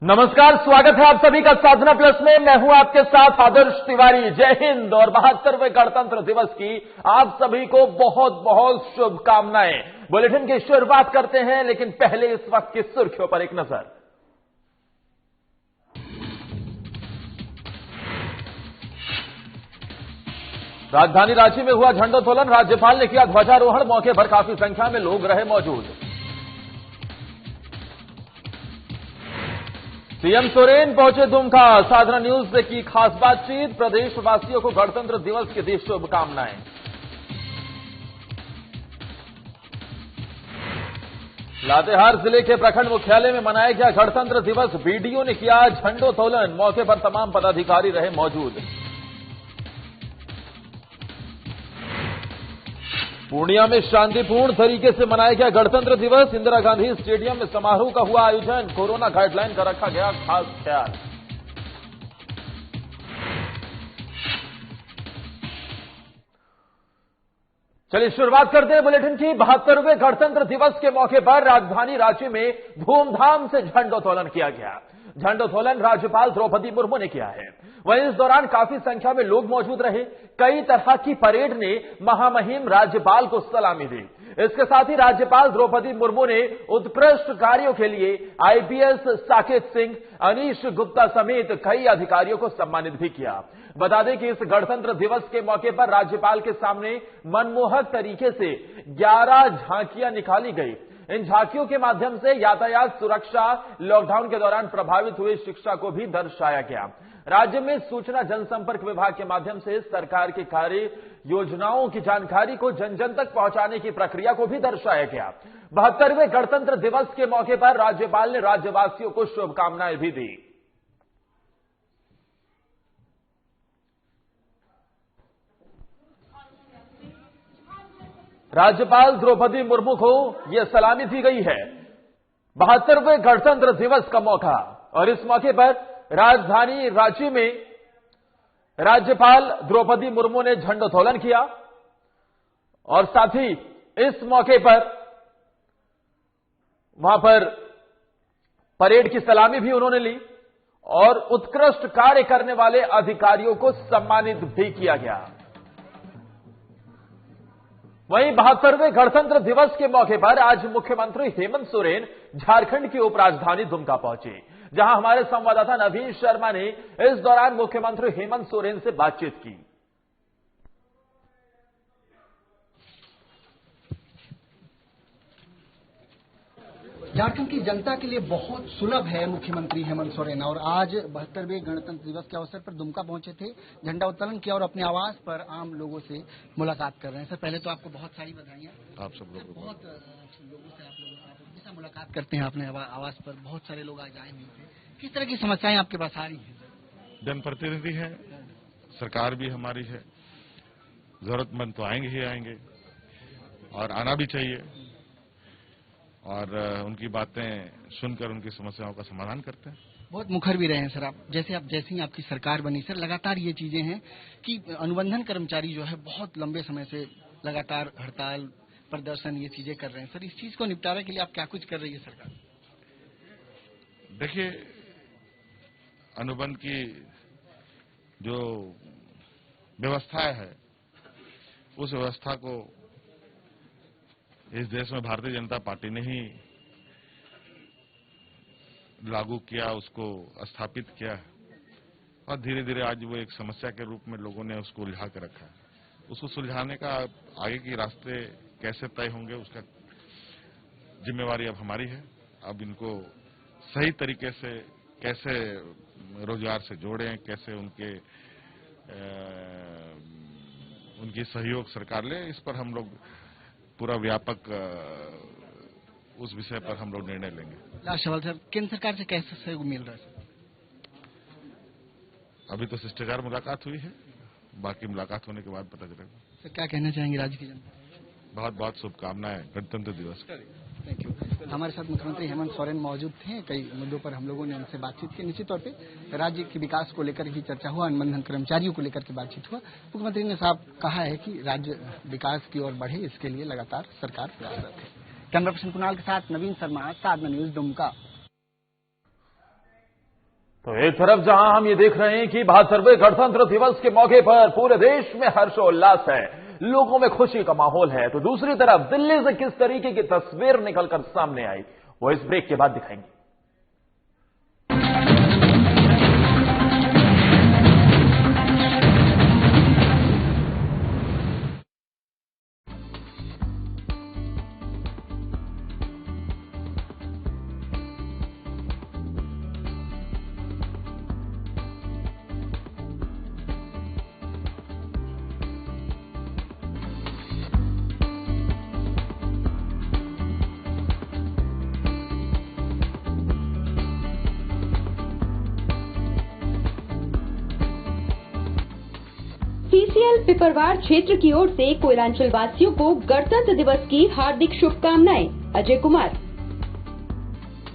नमस्कार, स्वागत है आप सभी का साधना प्लस में। मैं हूं आपके साथ आदर्श तिवारी। जय हिंद और 72वें गणतंत्र दिवस की आप सभी को बहुत बहुत शुभकामनाएं। बुलेटिन की शुरुआत करते हैं, लेकिन पहले इस वक्त की सुर्खियों पर एक नजर। राजधानी रांची में हुआ झंडोत्तोलन, राज्यपाल ने किया ध्वजारोहण। मौके पर काफी संख्या में लोग रहे मौजूद। सीएम सोरेन पहुंचे दुमका, साधना न्यूज से की खास बातचीत। प्रदेशवासियों को गणतंत्र दिवस की दी शुभकामनाएं। लातेहार जिले के प्रखंड मुख्यालय में मनाया गया गणतंत्र दिवस। बीडीओ ने किया झंडोत्तोलन। मौके पर तमाम पदाधिकारी रहे मौजूद। पूर्णिया में शांतिपूर्ण तरीके से मनाया गया गणतंत्र दिवस। इंदिरा गांधी स्टेडियम में समारोह का हुआ आयोजन। कोरोना गाइडलाइन का रखा गया खास ख्याल। चलिए शुरुआत करते हैं बुलेटिन की। 72वें गणतंत्र दिवस के मौके पर राजधानी रांची में धूमधाम से झंडोत्तोलन किया गया। झंडोत्तोलन राज्यपाल द्रौपदी मुर्मू ने किया है। वहीं इस दौरान काफी संख्या में लोग मौजूद रहे। कई तरह की परेड ने महामहिम राज्यपाल को सलामी दी। इसके साथ ही राज्यपाल द्रौपदी मुर्मू ने उत्कृष्ट कार्यों के लिए आईपीएस साकेत सिंह, अनीश गुप्ता समेत कई अधिकारियों को सम्मानित भी किया। बता दें कि इस गणतंत्र दिवस के मौके पर राज्यपाल के सामने मनमोहक तरीके से 11 झांकियां निकाली गई। इन झांकियों के माध्यम से यातायात सुरक्षा, लॉकडाउन के दौरान प्रभावित हुए शिक्षा को भी दर्शाया गया। राज्य में सूचना जनसंपर्क विभाग के माध्यम से सरकार के कार्य योजनाओं की जानकारी को जन जन तक पहुंचाने की प्रक्रिया को भी दर्शाया गया। 72वें गणतंत्र दिवस के मौके पर राज्यपाल ने राज्यवासियों को शुभकामनाएं भी दी। राज्यपाल द्रौपदी मुर्मू को यह सलामी दी गई है। 72वें गणतंत्र दिवस का मौका, और इस मौके पर राजधानी रांची में राज्यपाल द्रौपदी मुर्मू ने झंडोत्तोलन किया और साथ ही इस मौके पर वहां पर परेड की सलामी भी उन्होंने ली और उत्कृष्ट कार्य करने वाले अधिकारियों को सम्मानित भी किया गया। वहीं 72वें गणतंत्र दिवस के मौके पर आज मुख्यमंत्री हेमंत सोरेन झारखंड की उपराजधानी दुमका पहुंचे, जहां हमारे संवाददाता नवीन शर्मा ने इस दौरान मुख्यमंत्री हेमंत सोरेन से बातचीत की। झारखंड की जनता के लिए बहुत सुलभ है मुख्यमंत्री हेमंत सोरेन, और आज 72वें गणतंत्र दिवस के अवसर पर दुमका पहुंचे थे, झंडा उत्तोलन किया और अपने आवास पर आम लोगों से मुलाकात कर रहे हैं। सर, पहले तो आपको बहुत सारी बधाइयां। आप सब लोगों को बहुत लोगों से आप हमेशा मुलाकात करते हैं अपने आवास पर, बहुत सारे लोग आज आए हुए थे। किस तरह की समस्याएं आपके पास आ रही हैं? जनप्रतिनिधि हैं, सरकार भी हमारी है, जरूरतमंद तो आएंगे ही आएंगे और आना भी चाहिए, और उनकी बातें सुनकर उनकी समस्याओं का समाधान करते हैं। बहुत मुखर भी रहे हैं सर आप जैसे ही आपकी सरकार बनी सर, लगातार ये चीजें हैं कि अनुबंधन कर्मचारी जो है बहुत लंबे समय से लगातार हड़ताल, प्रदर्शन, ये चीजें कर रहे हैं। सर, इस चीज को निपटारे के लिए आप क्या कुछ कर रही है सरकार? देखिए, अनुबंध की जो व्यवस्था है, उस व्यवस्था को इस देश में भारतीय जनता पार्टी ने ही लागू किया, उसको स्थापित किया है, और धीरे धीरे आज वो एक समस्या के रूप में लोगों ने उसको उलझा के रखा है। उसको सुलझाने का आगे के रास्ते कैसे तय होंगे, उसका जिम्मेवारी अब हमारी है। अब इनको सही तरीके से कैसे रोजगार से जोड़ें, कैसे उनकी सहयोग सरकार ले, इस पर हम लोग पूरा व्यापक उस विषय पर हम लोग निर्णय लेंगे। लास्ट सवाल सर, केंद्र सरकार से कैसे सहयोग मिल रहा है? अभी तो शिष्टाचार मुलाकात हुई है, बाकी मुलाकात होने के बाद पता चलेगा। सर, क्या कहना चाहेंगे राज्य की जनता? बहुत बहुत शुभकामनाएं गणतंत्र दिवस। Thank you. हमारे साथ मुख्यमंत्री हेमंत सोरेन मौजूद थे। कई मुद्दों पर हम लोगों ने उनसे बातचीत की। निश्चित तौर पे राज्य के विकास को लेकर ही चर्चा हुआ, अनुबंधन कर्मचारियों को लेकर के बातचीत हुआ। मुख्यमंत्री ने साफ कहा है कि राज्य विकास की ओर बढ़े, इसके लिए लगातार सरकार प्रयासरत है। कैमरा पर्सन कुणाल के साथ नवीन शर्मा, साधना न्यूज, दुमका। तो एक तरफ जहां हम ये देख रहे हैं कि 72वें गणतंत्र दिवस के मौके पर पूरे देश में हर्षोल्लास है, लोगों में खुशी का माहौल है, तो दूसरी तरफ दिल्ली से किस तरीके की तस्वीर निकलकर सामने आई, वो इस ब्रेक के बाद दिखाएंगे। सीसीएल पिपरवार क्षेत्र की ओर से कोयलांचल वासियों को गणतंत्र दिवस की हार्दिक शुभकामनाएं। Ajay Kumar.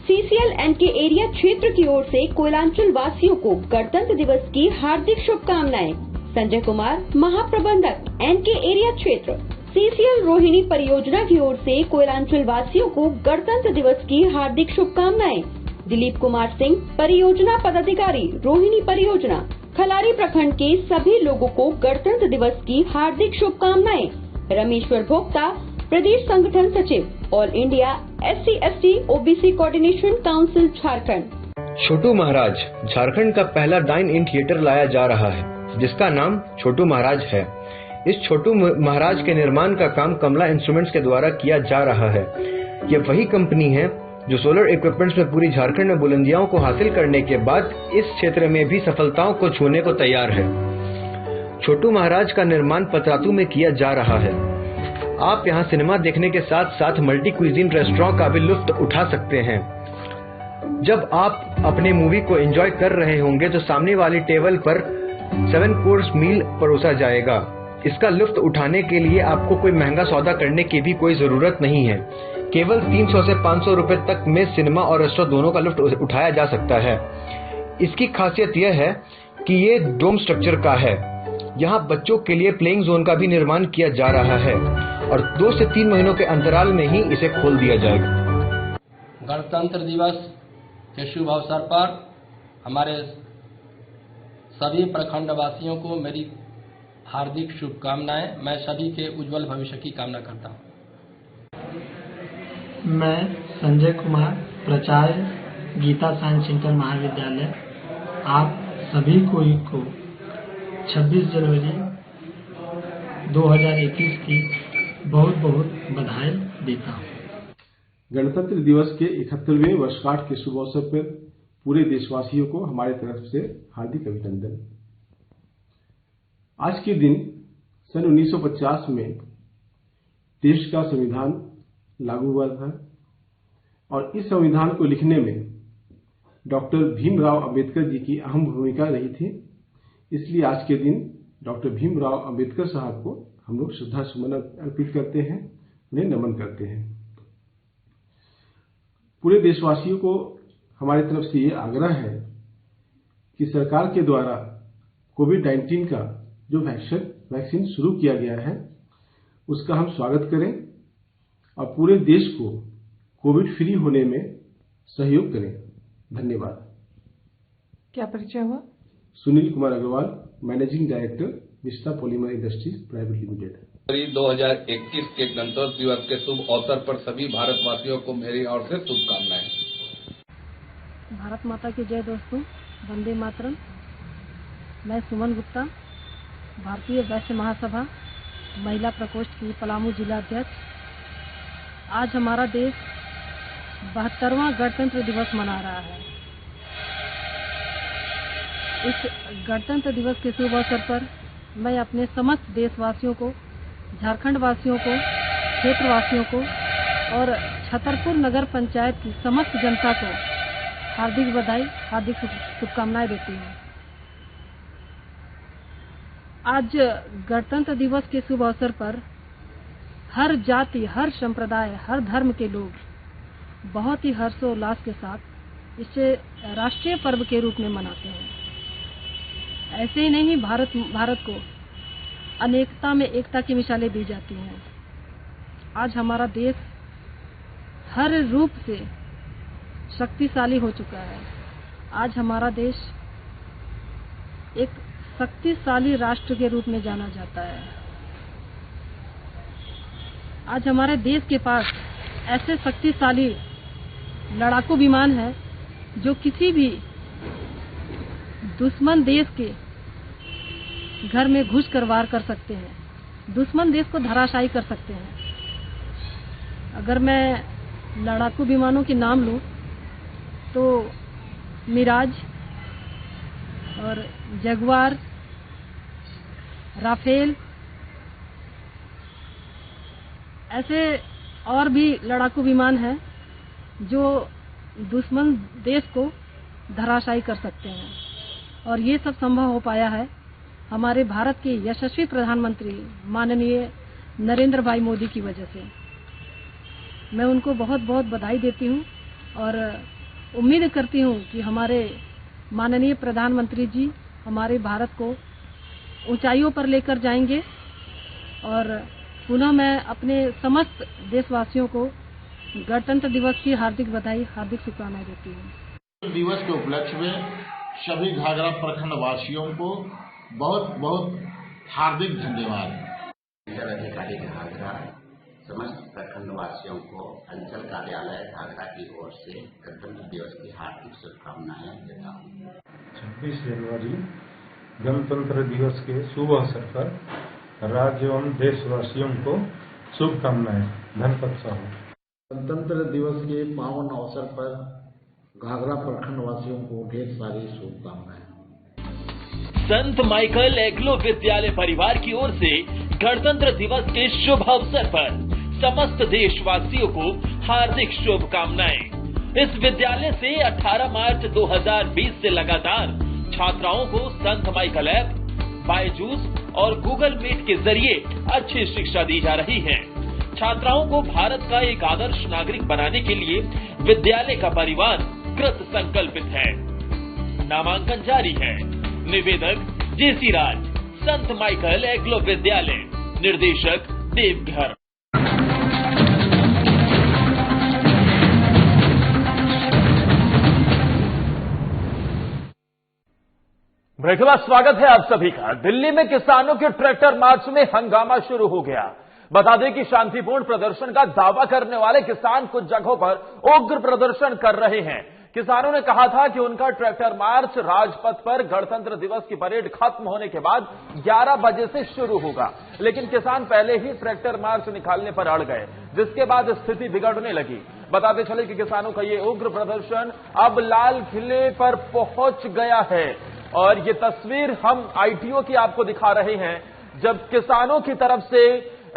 CCL N K area क्षेत्र की ओर से कोयलांचल वासियों को गणतंत्र दिवस की हार्दिक शुभकामनाएं। संजय कुमार, महाप्रबंधक एनके एरिया क्षेत्र। सीसीएल रोहिणी परियोजना की ओर से कोयलांचल वासियों को गणतंत्र दिवस की हार्दिक शुभकामनाएं। दिलीप कुमार सिंह, परियोजना पदाधिकारी, रोहिणी परियोजना। खलारी प्रखंड के सभी लोगों को गणतंत्र दिवस की हार्दिक शुभकामनाएं। रमेश्वर भोक्ता, प्रदेश संगठन सचिव, All India SC/ST OBC coordination council Jharkhand. Chhotu Maharaj Jharkhand का पहला डाइन इन थिएटर लाया जा रहा है, जिसका नाम छोटू महाराज है। इस छोटू महाराज के निर्माण का काम कमला इंस्ट्रूमेंट्स के द्वारा किया जा रहा है। यह वही कंपनी है जो सोलर इक्विपमेंट्स में पूरी झारखंड में बुलंदियों को हासिल करने के बाद इस क्षेत्र में भी सफलताओं को छूने को तैयार है। छोटू महाराज का निर्माण पतरातू में किया जा रहा है। आप यहां सिनेमा देखने के साथ साथ मल्टी क्विजीन रेस्टोरेंट का भी लुत्फ उठा सकते हैं। जब आप अपने मूवी को एंजॉय कर रहे होंगे तो सामने वाली टेबल पर 7 कोर्स मील परोसा जाएगा। इसका लुत्फ उठाने के लिए आपको कोई महंगा सौदा करने की भी कोई जरूरत नहीं है। केवल 300 से 500 रुपए तक में सिनेमा और रेस्टोरेंट दोनों का लुत्फ उठाया जा सकता है। इसकी खासियत यह है कि ये डोम स्ट्रक्चर का है। यहाँ बच्चों के लिए प्लेइंग जोन का भी निर्माण किया जा रहा है और 2 से 3 महीनों के अंतराल में ही इसे खोल दिया जाएगा। गणतंत्र दिवस के शुभ अवसर पर हमारे सभी प्रखंड वासियों को मेरी हार्दिक शुभकामनाएं। मैं सभी के उज्जवल भविष्य की कामना करता हूं। मैं संजय कुमार, प्राचार्य गीता साइंस सेंटर महाविद्यालय, आप सभी को 26 जनवरी 2021 की बहुत बहुत बधाई देता हूं। गणतंत्र दिवस के 71वें वर्षगांठ के शुभ अवसर पर पूरे देशवासियों को हमारी तरफ से हार्दिक अभिनंदन। आज के दिन सन 1950 में देश का संविधान लागू हुआ था और इस संविधान को लिखने में डॉक्टर भीमराव अंबेडकर जी की अहम भूमिका रही थी। इसलिए आज के दिन डॉक्टर भीमराव अंबेडकर साहब को हम लोग श्रद्धा सुमन अर्पित करते हैं, उन्हें नमन करते हैं। पूरे देशवासियों को हमारी तरफ से ये आग्रह है कि सरकार के द्वारा कोविड-19 का जो वैक्सीन शुरू किया गया है उसका हम स्वागत करें और पूरे देश को कोविड फ्री होने में सहयोग करें। धन्यवाद। क्या परिचय हुआ? सुनील कुमार अग्रवाल, मैनेजिंग डायरेक्टर निष्ठा पॉलीमर इंडस्ट्रीज प्राइवेट लिमिटेड। 2021 के गणतंत्र दिवस के शुभ अवसर पर सभी भारतवासियों को मेरी ओर से शुभकामनाएं। भारत माता की जय। दोस्तों, वंदे मातरम। मैं सुमन गुप्ता, भारतीय वैश्य महासभा महिला प्रकोष्ठ की पलामू जिला अध्यक्ष। आज हमारा देश 72वां गणतंत्र दिवस मना रहा है। इस गणतंत्र दिवस के शुभ अवसर पर मैं अपने समस्त देशवासियों को, झारखंड वासियों को, क्षेत्रवासियों को और छतरपुर नगर पंचायत की समस्त जनता को हार्दिक बधाई, हार्दिक शुभकामनाएं देती हूँ। आज गणतंत्र दिवस के शुभ अवसर पर हर जाति, हर संप्रदाय, हर धर्म के लोग बहुत ही हर्षोल्लास के साथ इसे राष्ट्रीय पर्व के रूप में मनाते हैं। ऐसे ही नहीं, भारत को अनेकता में एकता की मिसालें दी जाती हैं। आज हमारा देश हर रूप से शक्तिशाली हो चुका है। आज हमारा देश एक शक्तिशाली राष्ट्र के रूप में जाना जाता है। आज हमारे देश के पास ऐसे शक्तिशाली लड़ाकू विमान हैं जो किसी भी दुश्मन देश के घर में घुसकर वार कर सकते हैं, दुश्मन देश को धराशायी कर सकते हैं। अगर मैं लड़ाकू विमानों के नाम लूं तो मिराज और जगुआर, राफेल, ऐसे और भी लड़ाकू विमान हैं जो दुश्मन देश को धराशायी कर सकते हैं। और ये सब संभव हो पाया है हमारे भारत के यशस्वी प्रधानमंत्री माननीय नरेंद्र भाई मोदी की वजह से। मैं उनको बहुत बहुत बधाई देती हूँ और उम्मीद करती हूँ कि हमारे माननीय प्रधानमंत्री जी हमारे भारत को ऊंचाइयों पर लेकर जाएंगे। और पुनः मैं अपने समस्त देशवासियों को गणतंत्र दिवस की हार्दिक बधाई, हार्दिक शुभकामनाएं देती हूँ। दिवस के उपलक्ष्य में सभी घाघरा प्रखंड वासियों को बहुत बहुत हार्दिक धन्यवाद। अधिकारी घाघरा समस्त प्रखंड वासियों को अंचल कार्यालय घाघरा की ओर से गणतंत्र दिवस की हार्दिक शुभकामनाएं देता हूँ। 26 जनवरी गणतंत्र दिवस के शुभ अवसर पर राज्य एवं देशवासियों को शुभकामनाएं। धनपत साहू। गणतंत्र दिवस के पावन अवसर पर घाघरा प्रखंड वासियों को ढेर सारी शुभकामनाएं। संत माइकल एग्लो विद्यालय परिवार की ओर से गणतंत्र दिवस के शुभ अवसर पर समस्त देशवासियों को हार्दिक शुभकामनाएं। इस विद्यालय से 18 मार्च 2020 से लगातार छात्राओं को संत माइकल ऐप, बायजूस और गूगल मीट के जरिए अच्छी शिक्षा दी जा रही है। छात्राओं को भारत का एक आदर्श नागरिक बनाने के लिए विद्यालय का परिवार कृत संकल्पित है। नामांकन जारी है। निवेदक जेसी राज, संत माइकल एग्लो विद्यालय, निर्देशक देवघर। ब्रेक के बाद स्वागत है आप सभी का। दिल्ली में किसानों के ट्रैक्टर मार्च में हंगामा शुरू हो गया। बता दें कि शांतिपूर्ण प्रदर्शन का दावा करने वाले किसान कुछ जगहों पर उग्र प्रदर्शन कर रहे हैं। किसानों ने कहा था कि उनका ट्रैक्टर मार्च राजपथ पर गणतंत्र दिवस की परेड खत्म होने के बाद 11 बजे से शुरू होगा, लेकिन किसान पहले ही ट्रैक्टर मार्च निकालने पर अड़ गए, जिसके बाद स्थिति बिगड़ने लगी। बताते चले कि किसानों का ये उग्र प्रदर्शन अब लाल किले पर पहुंच गया है और ये तस्वीर हम आईटीओ की आपको दिखा रहे हैं, जब किसानों की तरफ से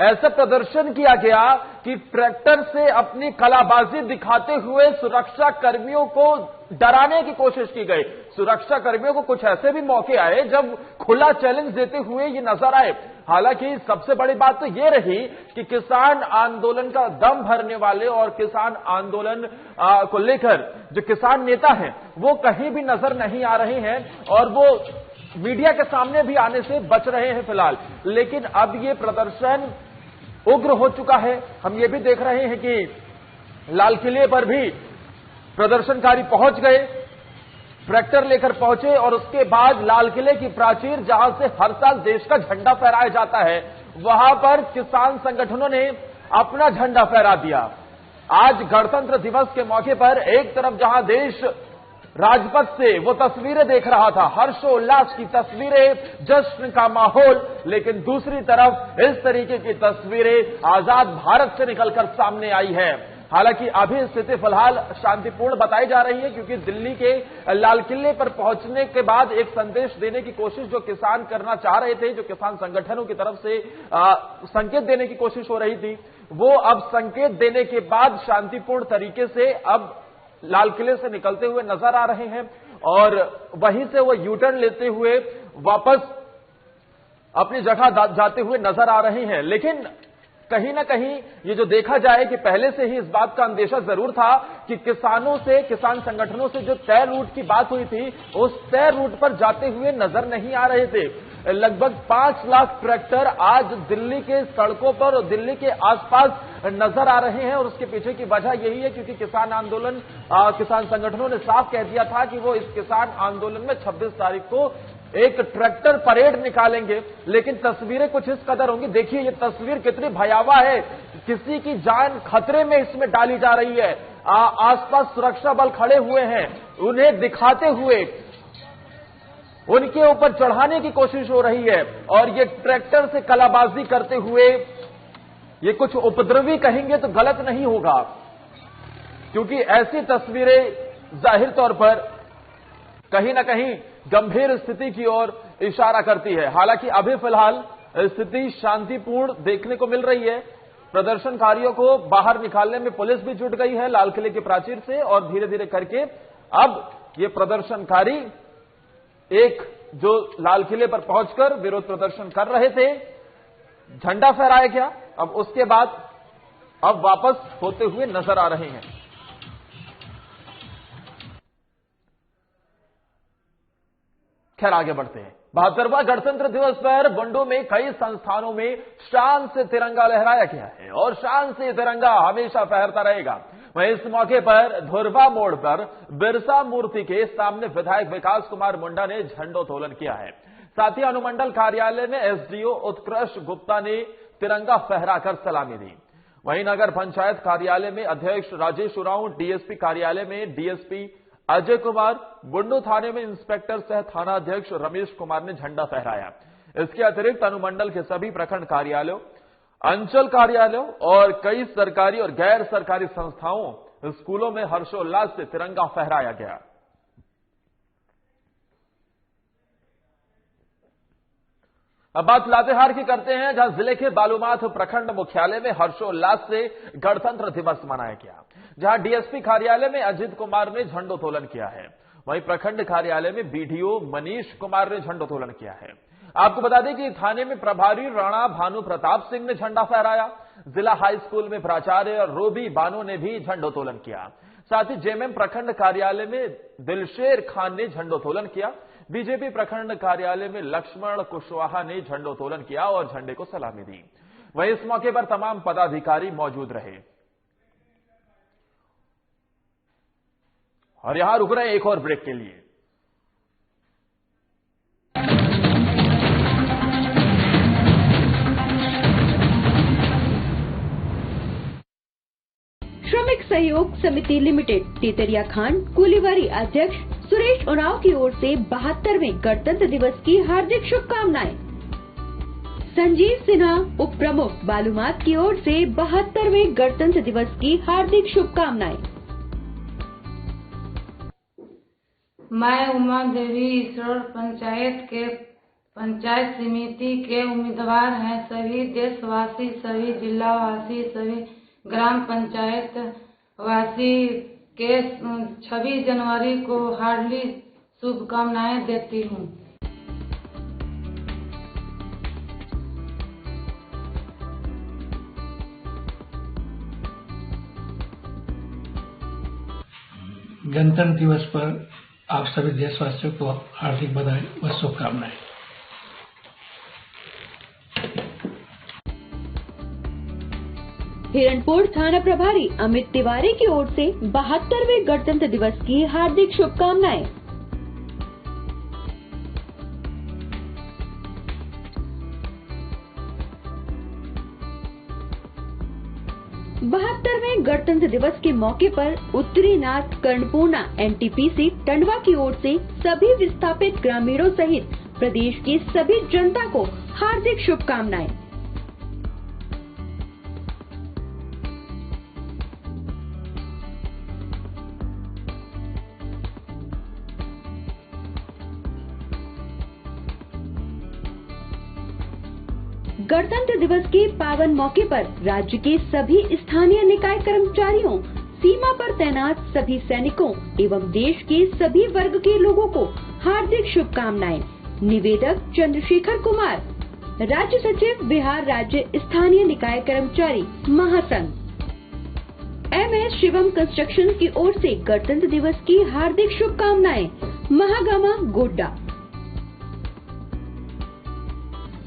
ऐसा प्रदर्शन किया गया कि ट्रैक्टर से अपनी कलाबाजी दिखाते हुए सुरक्षा कर्मियों को डराने की कोशिश की गई। सुरक्षा कर्मियों को कुछ ऐसे भी मौके आए जब खुला चैलेंज देते हुए ये नजर आए। हालांकि सबसे बड़ी बात तो ये रही कि किसान आंदोलन का दम भरने वाले और किसान आंदोलन को लेकर जो किसान नेता हैं वो कहीं भी नजर नहीं आ रहे हैं और वो मीडिया के सामने भी आने से बच रहे हैं फिलहाल। लेकिन अब ये प्रदर्शन उग्र हो चुका है। हम ये भी देख रहे हैं कि लाल किले पर भी प्रदर्शनकारी पहुंच गए, ट्रैक्टर लेकर पहुंचे और उसके बाद लाल किले की प्राचीर जहां से हर साल देश का झंडा फहराया जाता है, वहां पर किसान संगठनों ने अपना झंडा फहरा दिया। आज गणतंत्र दिवस के मौके पर एक तरफ जहां देश राजपथ से वो तस्वीरें देख रहा था, हर्षोल्लास की तस्वीरें, जश्न का माहौल, लेकिन दूसरी तरफ इस तरीके की तस्वीरें आजाद भारत से निकलकर सामने आई है। हालांकि अभी स्थिति फिलहाल शांतिपूर्ण बताई जा रही है, क्योंकि दिल्ली के लाल किले पर पहुंचने के बाद एक संदेश देने की कोशिश जो किसान करना चाह रहे थे, जो किसान संगठनों की तरफ से संकेत देने की कोशिश हो रही थी, वो अब संकेत देने के बाद शांतिपूर्ण तरीके से अब लाल किले से निकलते हुए नजर आ रहे हैं और वहीं से वो यू टर्न लेते हुए वापस अपनी जगह जाते हुए नजर आ रहे हैं। लेकिन कहीं ना कहीं ये जो देखा जाए कि पहले से ही इस बात का अंदेशा जरूर था कि किसानों से, किसान संगठनों से जो तय रूट की बात हुई थी, उस तय रूट पर जाते हुए नजर नहीं आ रहे थे। लगभग 5 लाख ट्रैक्टर आज दिल्ली के सड़कों पर और दिल्ली के आसपास नजर आ रहे हैं और उसके पीछे की वजह यही है क्योंकि किसान आंदोलन किसान संगठनों ने साफ कह दिया था कि वो इस किसान आंदोलन में 26 तारीख को एक ट्रैक्टर परेड निकालेंगे। लेकिन तस्वीरें कुछ इस कदर होंगी, देखिए ये तस्वीर कितनी भयावह है, किसी की जान खतरे में इसमें डाली जा रही है। आसपास सुरक्षा बल खड़े हुए हैं, उन्हें दिखाते हुए उनके ऊपर चढ़ाने की कोशिश हो रही है और ये ट्रैक्टर से कलाबाजी करते हुए ये कुछ उपद्रवी कहेंगे तो गलत नहीं होगा, क्योंकि ऐसी तस्वीरें जाहिर तौर पर कहीं ना कहीं गंभीर स्थिति की ओर इशारा करती है। हालांकि अभी फिलहाल स्थिति शांतिपूर्ण देखने को मिल रही है। प्रदर्शनकारियों को बाहर निकालने में पुलिस भी जुट गई है लाल किले के प्राचीर से और धीरे धीरे करके अब ये प्रदर्शनकारी एक जो लाल किले पर पहुंचकर विरोध प्रदर्शन कर रहे थे, झंडा फहराया गया, अब उसके बाद अब वापस होते हुए नजर आ रहे हैं। खैर आगे बढ़ते हैं। 72वां गणतंत्र दिवस पर बंडू में कई संस्थानों में शान से तिरंगा लहराया गया है और शान से तिरंगा हमेशा फहरता रहेगा। वहीं इस मौके पर धुरवा मोड़ पर बिरसा मूर्ति के सामने विधायक विकास कुमार मुंडा ने झंडोत्तोलन किया है। साथ ही अनुमंडल कार्यालय में एसडीओ उत्कृष्ट गुप्ता ने तिरंगा फहराकर सलामी दी। वहीं नगर पंचायत कार्यालय में अध्यक्ष राजेश उरांव, डीएसपी कार्यालय में डीएसपी अजय कुमार, बुंडू थाने में इंस्पेक्टर सह थाना अध्यक्ष रमेश कुमार ने झंडा फहराया। इसके अतिरिक्त अनुमंडल के सभी प्रखंड कार्यालयों, अंचल कार्यालयों और कई सरकारी और गैर सरकारी संस्थाओं, स्कूलों में हर्षोल्लास से तिरंगा फहराया गया। अब बात लातेहार की करते हैं, जहां जिले के बालूमाथ प्रखंड मुख्यालय में हर्षोल्लास से गणतंत्र दिवस मनाया गया, जहां डीएसपी कार्यालय में अजित कुमार ने झंडोत्तोलन किया है। वहीं प्रखंड कार्यालय में बीडीओ मनीष कुमार ने झंडोत्तोलन किया है। आपको बता दें कि थाने में प्रभारी राणा भानु प्रताप सिंह ने झंडा फहराया। जिला हाई स्कूल में प्राचार्य रूबी बानो ने भी झंडोत्तोलन किया। साथ ही जेएमएम प्रखंड कार्यालय में दिलशेर खान ने झंडोत्तोलन किया। बीजेपी प्रखंड कार्यालय में लक्ष्मण कुशवाहा ने झंडोत्तोलन किया और झंडे को सलामी दी। वहीं इस मौके पर तमाम पदाधिकारी मौजूद रहे। और यहां रुक रहे हैं एक और ब्रेक के लिए। श्रमिक सहयोग समिति लिमिटेड टेतरिया खान कुलीवारी अध्यक्ष सुरेश उरांव की ओर से 72वें गणतंत्र दिवस की हार्दिक शुभकामनाएं। संजीव सिन्हा उप प्रमुख बालूमाथ की ओर से 72वें गणतंत्र दिवस की हार्दिक शुभकामनाएं। मैं उमा देवी ईश्वर पंचायत समिति के उम्मीदवार हैं। सभी देशवासी, सभी जिलावासी, सभी ग्राम पंचायत वासी के 26 जनवरी को हार्दिक शुभकामनाएं देती हूं। गणतंत्र दिवस पर आप सभी देशवासियों को हार्दिक बधाई व शुभकामनाएं। हिरणपुर थाना प्रभारी अमित तिवारी की ओर से 72वें गणतंत्र दिवस की हार्दिक शुभकामनाएं। 72वें गणतंत्र दिवस के मौके पर उत्तरी नाथ कर्णपूर्णा एनटीपीसी टंडवा की ओर से सभी विस्थापित ग्रामीणों सहित प्रदेश की सभी जनता को हार्दिक शुभकामनाएं। गणतंत्र दिवस के पावन मौके पर राज्य के सभी स्थानीय निकाय कर्मचारियों, सीमा पर तैनात सभी सैनिकों एवं देश के सभी वर्ग के लोगों को हार्दिक शुभकामनाएं। निवेदक चंद्रशेखर कुमार, राज्य सचिव बिहार राज्य स्थानीय निकाय कर्मचारी महासंघ। MS शिवम कंस्ट्रक्शन की ओर से गणतंत्र दिवस की हार्दिक शुभकामनाएं। महागामा गोड्डा।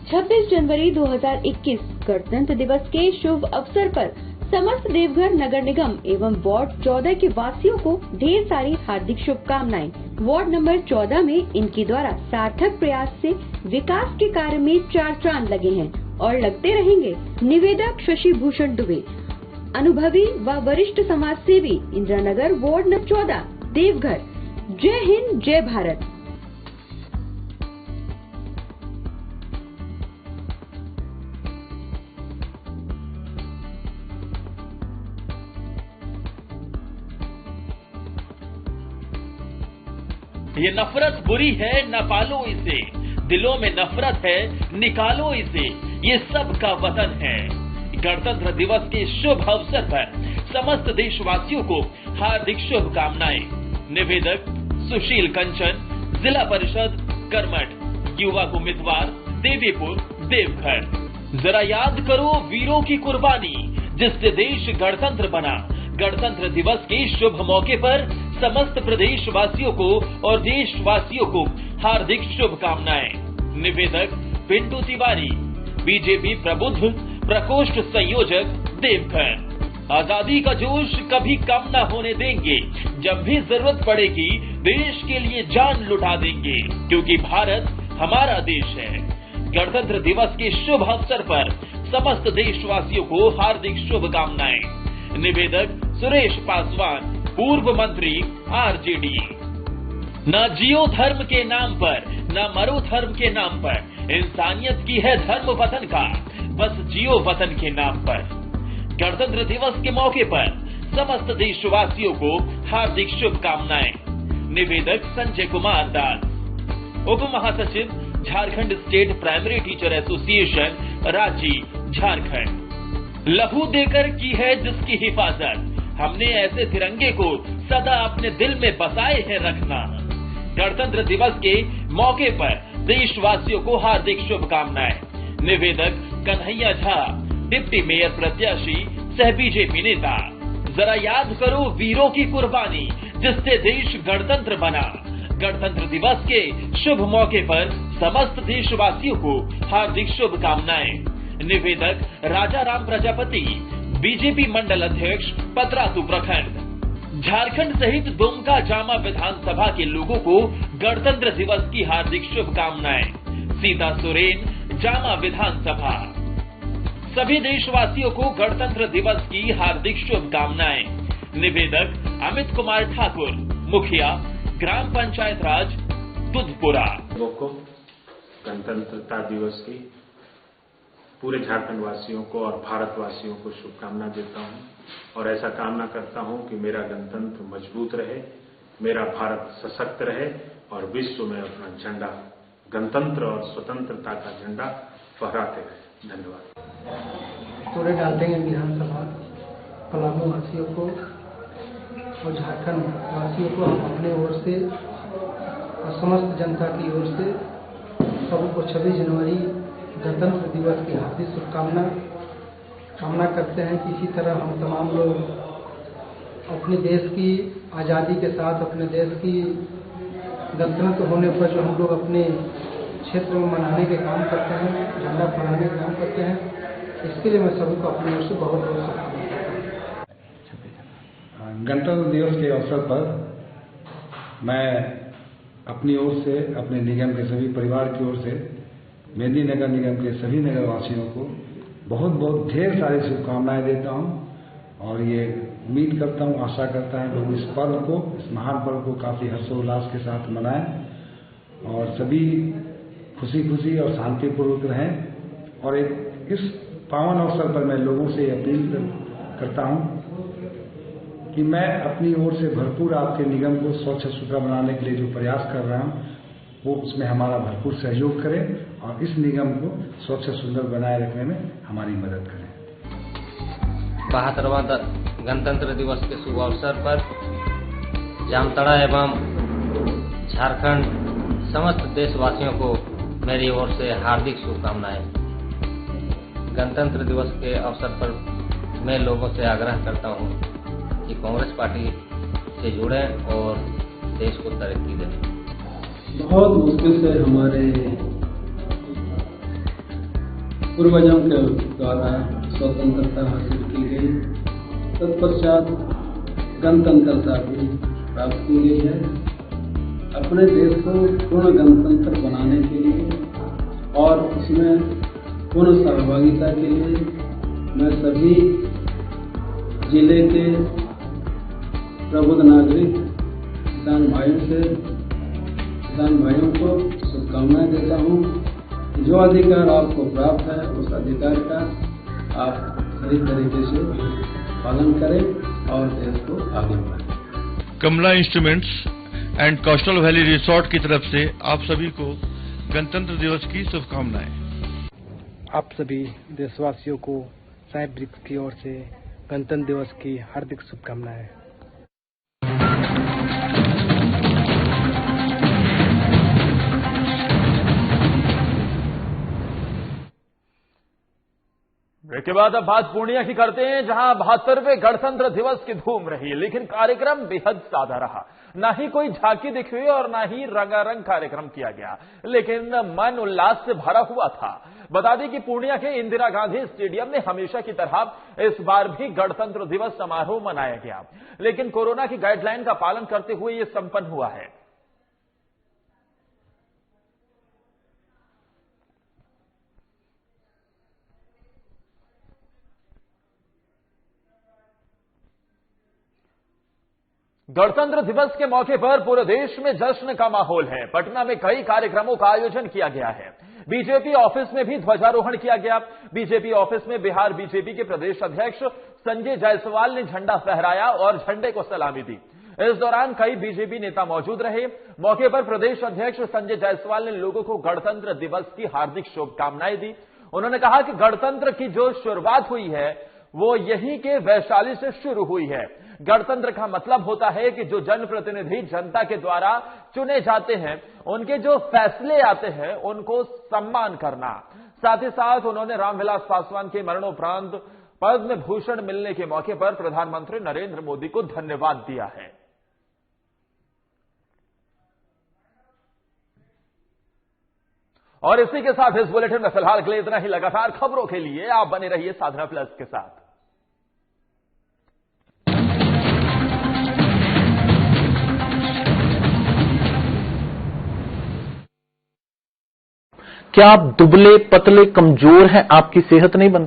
26 जनवरी 2021 गणतंत्र दिवस के शुभ अवसर पर समस्त देवघर नगर निगम एवं वार्ड 14 के वासियों को ढेर सारी हार्दिक शुभकामनाएं। वार्ड नंबर 14 में इनके द्वारा सार्थक प्रयास से विकास के कार्य में 4 चांद लगे हैं और लगते रहेंगे। निवेदक शशि भूषण दुबे, अनुभवी व वरिष्ठ समाज सेवी, इंदिरानगर, वार्ड नंबर 14, देवघर। जय हिंद, जय भारत। ये नफरत बुरी है, न पालो इसे, दिलों में नफरत है, निकालो इसे, ये सबका वतन है। गणतंत्र दिवस के शुभ अवसर पर समस्त देशवासियों को हार्दिक शुभकामनाएं। निवेदक सुशील कंचन, जिला परिषद करमठ, युवक उम्मीदवार, देवीपुर, देवघर। जरा याद करो वीरों की कुर्बानी, जिससे देश गणतंत्र बना। गणतंत्र दिवस के शुभ मौके पर समस्त प्रदेशवासियों को और देशवासियों को हार्दिक शुभकामनाएं। निवेदक पिंटू तिवारी, बीजेपी प्रबुद्ध प्रकोष्ठ संयोजक, देवघर। आजादी का जोश कभी कम न होने देंगे। जब भी जरूरत पड़ेगी देश के लिए जान लुटा देंगे, क्योंकि भारत हमारा देश है। गणतंत्र दिवस के शुभ अवसर पर समस्त देशवासियों को हार्दिक शुभकामनाएं। निवेदक सुरेश पासवान, पूर्व मंत्री, आरजेडी। न जियो धर्म के नाम पर, न मरो धर्म के नाम पर, इंसानियत की है धर्म वतन का, बस जियो वतन के नाम पर। गणतंत्र दिवस के मौके पर समस्त देशवासियों को हार्दिक शुभकामनाएं। निवेदक संजय कुमार दास, उप महासचिव, Jharkhand state primary teacher association, Ranchi, Jharkhand. लहू देकर की है जिसकी हिफाजत, हमने ऐसे तिरंगे को सदा अपने दिल में बसाए है रखना। गणतंत्र दिवस के मौके पर देशवासियों को हार्दिक शुभकामनाएं। निवेदक कन्हैया झा, डिप्टी मेयर प्रत्याशी, सह बीजेपी नेता। जरा याद करो वीरों की कुर्बानी, जिससे देश गणतंत्र बना। गणतंत्र दिवस के शुभ मौके पर समस्त देशवासियों को हार्दिक शुभकामनाएं। निवेदक राजा राम प्रजापति, बीजेपी मंडल अध्यक्ष, पतरातू प्रखंड। झारखंड सहित दुमका जामा विधानसभा के लोगों को गणतंत्र दिवस की हार्दिक शुभकामनाएं। सीता सोरेन, जामा विधानसभा। सभी देशवासियों को गणतंत्र दिवस की हार्दिक शुभकामनाएं। निवेदक अमित कुमार ठाकुर, मुखिया, ग्राम पंचायत राज, दुधपुरा। लोगों को गणतंत्रता दिवस की पूरे झारखंड वासियों को और भारतवासियों को शुभकामना देता हूं और ऐसा कामना करता हूं कि मेरा गणतंत्र मजबूत रहे, मेरा भारत सशक्त रहे और विश्व में अपना झंडा, गणतंत्र और स्वतंत्रता का झंडा फहराते रहे। धन्यवाद। पूरे डालते हैं विधानसभा पलामू वासियों को और झारखंड वासियों को हम अपने ओर से और समस्त जनता की ओर से सबको 26 जनवरी गणतंत्र दिवस की हार्दिक कामना करते हैं कि इसी तरह हम तमाम लोग अपने देश की आज़ादी के साथ, अपने देश की गणतंत्र होने पर जो हम लोग अपने क्षेत्र में मनाने के काम करते हैं, झंडा फहराने के काम करते हैं, इसके लिए मैं सभी को अपनी ओर से बहुत बहुत शुभकामनाएं देता हूं। गणतंत्र दिवस के अवसर पर मैं अपनी ओर से, अपने निगम के सभी परिवार की ओर से, मेदिनीनगर निगम के सभी नगर वासियों को बहुत बहुत ढेर सारी शुभकामनाएं देता हूं और ये उम्मीद करता हूं, आशा करता है लोग इस पर्व को, इस महान पर्व को काफी हर्षोल्लास के साथ मनाएं और सभी खुशी खुशी और शांतिपूर्वक रहें। और इस पावन अवसर पर मैं लोगों से अपील करता हूं कि मैं अपनी ओर से भरपूर आपके निगम को स्वच्छ सुथरा बनाने के लिए जो प्रयास कर रहा हूं वो उसमें हमारा भरपूर सहयोग करें और इस निगम को स्वच्छ सुंदर बनाए रखने में हमारी मदद करें। 72वां गणतंत्र दिवस के शुभ अवसर पर जामताड़ा एवं झारखंड समस्त देशवासियों को मेरी ओर से हार्दिक शुभकामनाएं। गणतंत्र दिवस के अवसर पर मैं लोगों से आग्रह करता हूं कि कांग्रेस पार्टी से जुड़ें और देश को तरक्की दें। बहुत मुश्किल से हमारे पूर्वजों के द्वारा स्वतंत्रता हासिल की गई। तत्पश्चात गणतंत्रता भी प्राप्त की गई है। अपने देश को पूर्ण गणतंत्र बनाने के लिए और उसमें पूर्ण सहभागिता के लिए मैं सभी जिले के प्रबुद्ध नागरिक किसान भाइयों को शुभकामनाएं देता हूं। जो अधिकार आपको प्राप्त है उस अधिकार का आप सही तरीके से पालन करें और देश को आगे बढ़ाएं। Kamala instruments and coastal valley resort की तरफ से आप सभी को गणतंत्र दिवस की शुभकामनाएं। आप सभी देशवासियों को साहेब ब्रिक्स की ओर से गणतंत्र दिवस की हार्दिक शुभकामनाएं। ब्रेक के बाद अब बात पूर्णिया की करते हैं, जहां 72वें गणतंत्र दिवस की धूम रही, लेकिन कार्यक्रम बेहद सादा रहा। ना ही कोई झांकी दिखी और ना ही रंगारंग कार्यक्रम किया गया, लेकिन मन उल्लास से भरा हुआ था। बता दें कि पूर्णिया के इंदिरा गांधी स्टेडियम में हमेशा की तरह इस बार भी गणतंत्र दिवस समारोह मनाया गया, लेकिन कोरोना की गाइडलाइन का पालन करते हुए यह संपन्न हुआ है। गणतंत्र दिवस के मौके पर पूरे देश में जश्न का माहौल है। पटना में कई कार्यक्रमों का आयोजन किया गया है। बीजेपी ऑफिस में भी ध्वजारोहण किया गया। बीजेपी ऑफिस में बिहार बीजेपी के प्रदेश अध्यक्ष संजय जायसवाल ने झंडा फहराया और झंडे को सलामी दी। इस दौरान कई बीजेपी नेता मौजूद रहे। मौके पर प्रदेश अध्यक्ष संजय जायसवाल ने लोगों को गणतंत्र दिवस की हार्दिक शुभकामनाएं दी। उन्होंने कहा कि गणतंत्र की जो शुरुआत हुई है वो यहीं के वैशाली से शुरू हुई है। गणतंत्र का मतलब होता है कि जो जनप्रतिनिधि जनता के द्वारा चुने जाते हैं, उनके जो फैसले आते हैं उनको सम्मान करना। साथ ही साथ उन्होंने रामविलास पासवान के मरणोपरांत पद्म भूषण मिलने के मौके पर प्रधानमंत्री नरेंद्र मोदी को धन्यवाद दिया है। और इसी के साथ इस बुलेटिन में फिलहाल के लिए इतना ही। लगातार खबरों के लिए आप बने रहिए साधना प्लस के साथ। क्या आप दुबले पतले कमजोर हैं, आपकी सेहत नहीं बन